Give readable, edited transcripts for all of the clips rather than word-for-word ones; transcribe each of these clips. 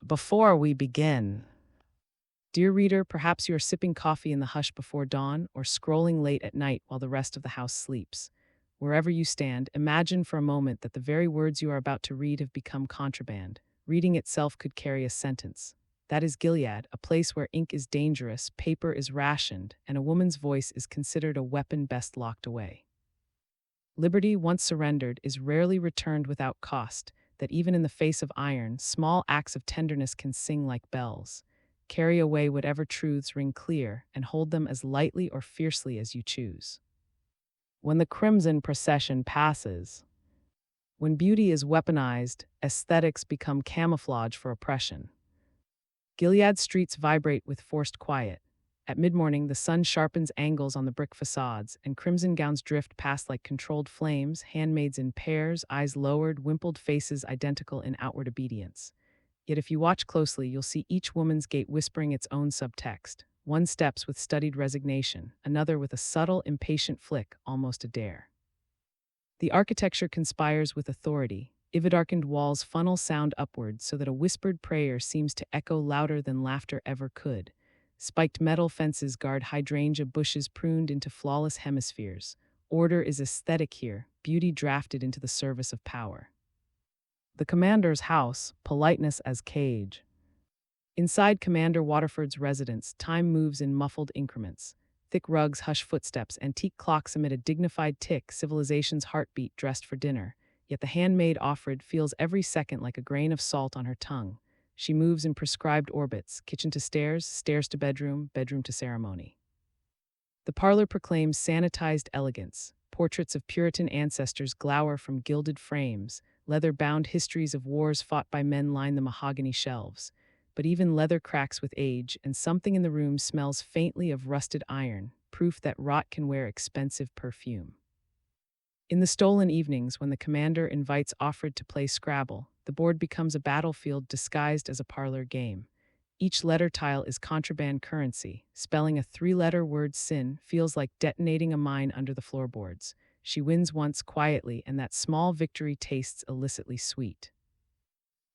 Before we begin, dear reader, perhaps you are sipping coffee in the hush before dawn or scrolling late at night while the rest of the house sleeps. Wherever you stand, imagine for a moment that the very words you are about to read have become contraband. Reading itself could carry a sentence. That is Gilead, a place where ink is dangerous, paper is rationed, and a woman's voice is considered a weapon best locked away. Liberty, once surrendered, is rarely returned without cost, that even in the face of iron, small acts of tenderness can sing like bells. Carry away whatever truths ring clear and hold them as lightly or fiercely as you choose. When the crimson procession passes, when beauty is weaponized, aesthetics become camouflage for oppression. Gilead streets vibrate with forced quiet. At mid-morning, the sun sharpens angles on the brick facades, and crimson gowns drift past like controlled flames, handmaids in pairs, eyes lowered, wimpled faces identical in outward obedience. Yet if you watch closely, you'll see each woman's gait whispering its own subtext. One steps with studied resignation, another with a subtle, impatient flick, almost a dare. The architecture conspires with authority. Ivy-darkened walls funnel sound upward so that a whispered prayer seems to echo louder than laughter ever could. Spiked metal fences guard hydrangea bushes pruned into flawless hemispheres. Order is aesthetic here, beauty drafted into the service of power. The commander's house, politeness as cage. Inside Commander Waterford's residence, time moves in muffled increments. Thick rugs hush footsteps, antique clocks emit a dignified tick, civilization's heartbeat dressed for dinner. Yet the handmaid Offred feels every second like a grain of salt on her tongue. She moves in prescribed orbits, kitchen to stairs, stairs to bedroom, bedroom to ceremony. The parlor proclaims sanitized elegance. Portraits of Puritan ancestors glower from gilded frames. Leather-bound histories of wars fought by men line the mahogany shelves. But even leather cracks with age, and something in the room smells faintly of rusted iron, proof that rot can wear expensive perfume. In the stolen evenings, when the commander invites Offred to play Scrabble, the board becomes a battlefield disguised as a parlor game. Each letter tile is contraband currency. Spelling a three-letter word sin feels like detonating a mine under the floorboards. She wins once quietly, and that small victory tastes illicitly sweet.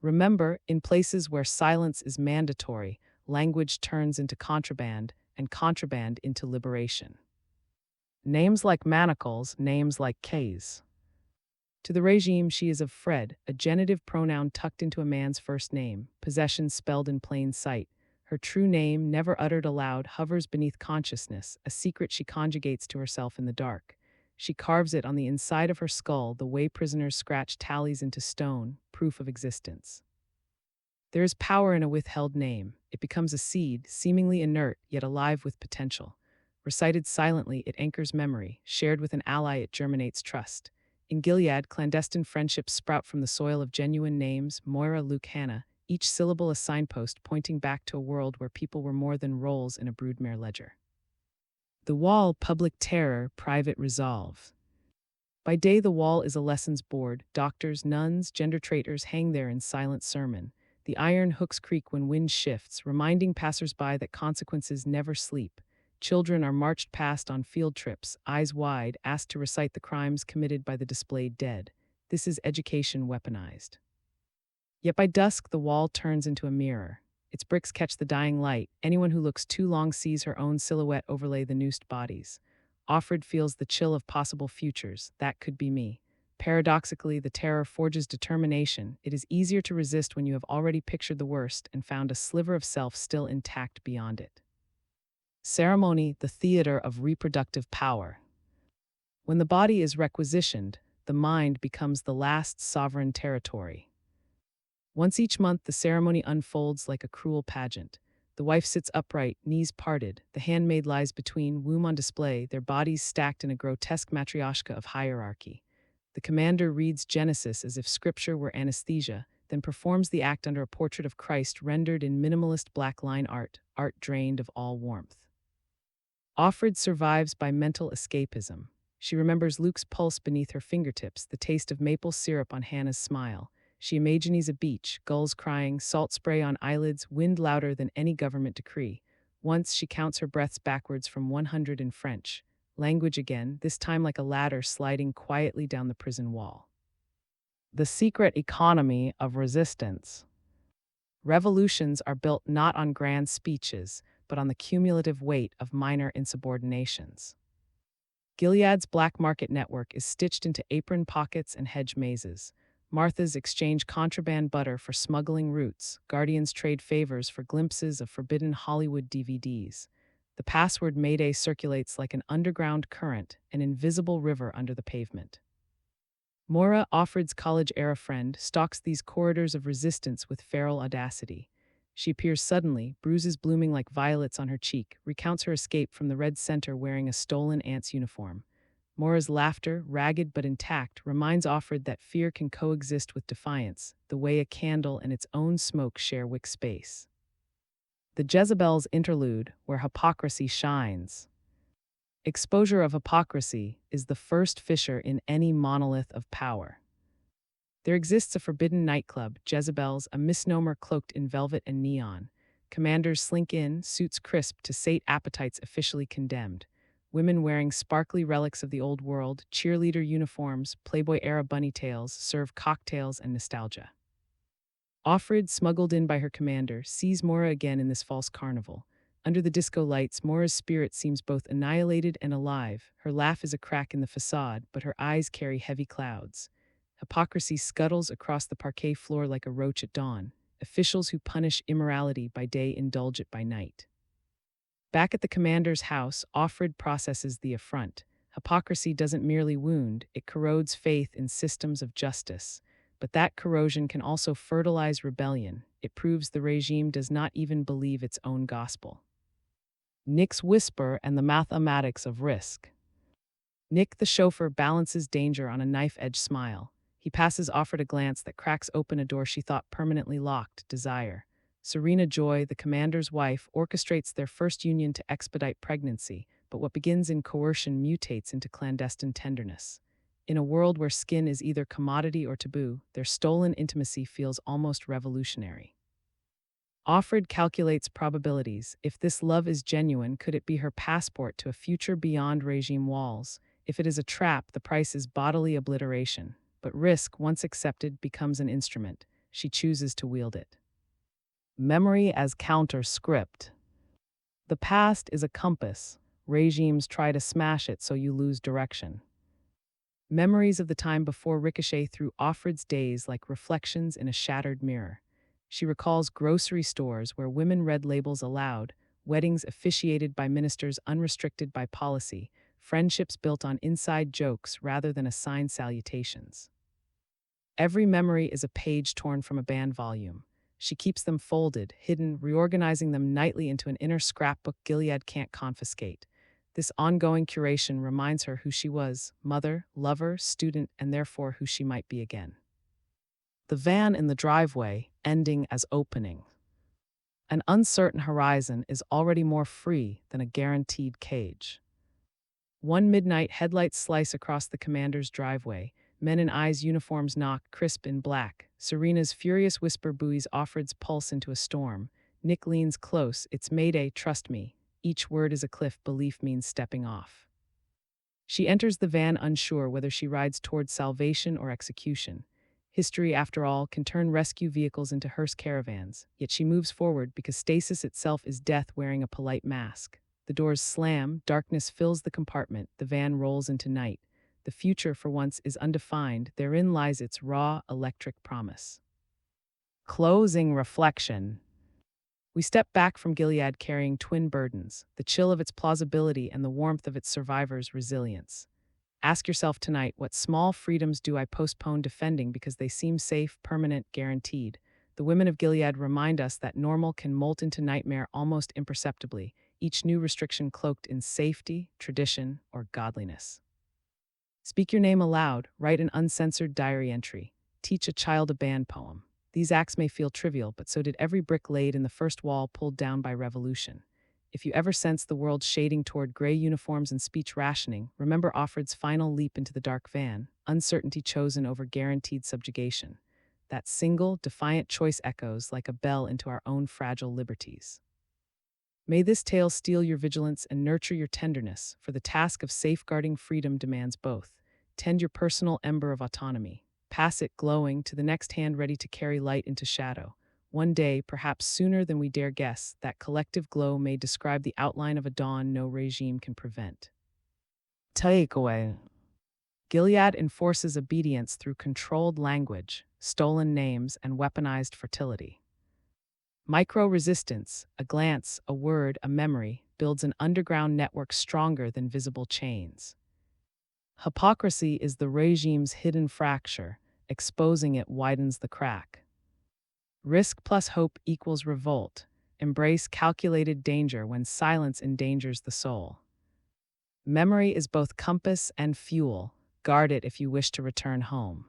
Remember, in places where silence is mandatory, language turns into contraband, and contraband into liberation. Names like Manacles, names like Kays. To the regime, she is of Fred, a genitive pronoun tucked into a man's first name, possession spelled in plain sight. Her true name, never uttered aloud, hovers beneath consciousness, a secret she conjugates to herself in the dark. She carves it on the inside of her skull the way prisoners scratch tallies into stone, proof of existence. There is power in a withheld name. It becomes a seed, seemingly inert, yet alive with potential. Recited silently, it anchors memory. Shared with an ally, it germinates trust. In Gilead, clandestine friendships sprout from the soil of genuine names, Moira, Luke, Hannah, each syllable a signpost pointing back to a world where people were more than roles in a broodmare ledger. The wall, public terror, private resolve. By day, the wall is a lessons board. Doctors, nuns, gender traitors hang there in silent sermon. The iron hooks creak when wind shifts, reminding passersby that consequences never sleep. Children are marched past on field trips, eyes wide, asked to recite the crimes committed by the displayed dead. This is education weaponized. Yet by dusk, the wall turns into a mirror. Its bricks catch the dying light. Anyone who looks too long sees her own silhouette overlay the noosed bodies. Offred feels the chill of possible futures. That could be me. Paradoxically, the terror forges determination. It is easier to resist when you have already pictured the worst and found a sliver of self still intact beyond it. Ceremony, the theater of reproductive power. When the body is requisitioned, the mind becomes the last sovereign territory. Once each month, the ceremony unfolds like a cruel pageant. The wife sits upright, knees parted. The handmaid lies between, womb on display, their bodies stacked in a grotesque matryoshka of hierarchy. The commander reads Genesis as if scripture were anesthesia, then performs the act under a portrait of Christ rendered in minimalist black line art drained of all warmth. Offred survives by mental escapism. She remembers Luke's pulse beneath her fingertips, the taste of maple syrup on Hannah's smile. She imagines a beach, gulls crying, salt spray on eyelids, wind louder than any government decree. Once she counts her breaths backwards from 100 in French. Language again, this time like a ladder sliding quietly down the prison wall. The secret economy of resistance. Revolutions are built not on grand speeches, but on the cumulative weight of minor insubordinations. Gilead's black market network is stitched into apron pockets and hedge mazes. Martha's exchange contraband butter for smuggling roots. Guardians trade favors for glimpses of forbidden Hollywood DVDs. The password Mayday circulates like an underground current, an invisible river under the pavement. Moira, Offred's college-era friend, stalks these corridors of resistance with feral audacity. She appears suddenly, bruises blooming like violets on her cheek, recounts her escape from the Red Center wearing a stolen aunt's uniform. Moira's laughter, ragged but intact, reminds Offred that fear can coexist with defiance, the way a candle and its own smoke share wick space. The Jezebel's Interlude, where hypocrisy shines. Exposure of hypocrisy is the first fissure in any monolith of power. There exists a forbidden nightclub, Jezebel's, a misnomer cloaked in velvet and neon. Commanders slink in, suits crisp to sate appetites officially condemned. Women wearing sparkly relics of the old world, cheerleader uniforms, Playboy-era bunny tails, serve cocktails and nostalgia. Offred, smuggled in by her commander, sees Moira again in this false carnival. Under the disco lights, Moira's spirit seems both annihilated and alive. Her laugh is a crack in the facade, but her eyes carry heavy clouds. Hypocrisy scuttles across the parquet floor like a roach at dawn. Officials who punish immorality by day indulge it by night. Back at the commander's house, Offred processes the affront. Hypocrisy doesn't merely wound, it corrodes faith in systems of justice. But that corrosion can also fertilize rebellion. It proves the regime does not even believe its own gospel. Nick's whisper and the mathematics of risk. Nick, the chauffeur, balances danger on a knife-edge smile. He passes Offred a glance that cracks open a door she thought permanently locked, desire. Serena Joy, the commander's wife, orchestrates their first union to expedite pregnancy, but what begins in coercion mutates into clandestine tenderness. In a world where skin is either commodity or taboo, their stolen intimacy feels almost revolutionary. Offred calculates probabilities. If this love is genuine, could it be her passport to a future beyond regime walls? If it is a trap, the price is bodily obliteration. But risk, once accepted, becomes an instrument. She chooses to wield it. Memory as counter-script. The past is a compass. Regimes try to smash it so you lose direction. Memories of the time before ricochet through Offred's days like reflections in a shattered mirror. She recalls grocery stores where women read labels aloud, weddings officiated by ministers unrestricted by policy, friendships built on inside jokes rather than assigned salutations. Every memory is a page torn from a banned volume. She keeps them folded, hidden, reorganizing them nightly into an inner scrapbook Gilead can't confiscate. This ongoing curation reminds her who she was, mother, lover, student, and therefore who she might be again. The van in the driveway, ending as opening. An uncertain horizon is already more free than a guaranteed cage. One midnight, headlights slice across the commander's driveway. Men in eyes uniforms knock, crisp in black. Serena's furious whisper buoys Offred's pulse into a storm. Nick leans close. It's Mayday, trust me. Each word is a cliff, belief means stepping off. She enters the van unsure whether she rides towards salvation or execution. History, after all, can turn rescue vehicles into hearse caravans, yet she moves forward because stasis itself is death wearing a polite mask. The doors slam, darkness fills the compartment, the van rolls into night. The future, for once, is undefined. Therein lies its raw, electric promise. Closing reflection. We step back from Gilead carrying twin burdens, the chill of its plausibility and the warmth of its survivors' resilience. Ask yourself tonight, what small freedoms do I postpone defending because they seem safe, permanent, guaranteed? The women of Gilead remind us that normal can molt into nightmare almost imperceptibly, each new restriction cloaked in safety, tradition, or godliness. Speak your name aloud, write an uncensored diary entry, teach a child a band poem. These acts may feel trivial, but so did every brick laid in the first wall pulled down by revolution. If you ever sense the world shading toward gray uniforms and speech rationing, remember Offred's final leap into the dark van, uncertainty chosen over guaranteed subjugation. That single, defiant choice echoes like a bell into our own fragile liberties. May this tale steel your vigilance and nurture your tenderness, for the task of safeguarding freedom demands both. Tend your personal ember of autonomy. Pass it glowing to the next hand ready to carry light into shadow. One day, perhaps sooner than we dare guess, that collective glow may describe the outline of a dawn no regime can prevent. Takeaway. Gilead enforces obedience through controlled language, stolen names, and weaponized fertility. Micro-resistance, a glance, a word, a memory, builds an underground network stronger than visible chains. Hypocrisy is the regime's hidden fracture. Exposing it widens the crack. Risk plus hope equals revolt. Embrace calculated danger when silence endangers the soul. Memory is both compass and fuel. Guard it if you wish to return home.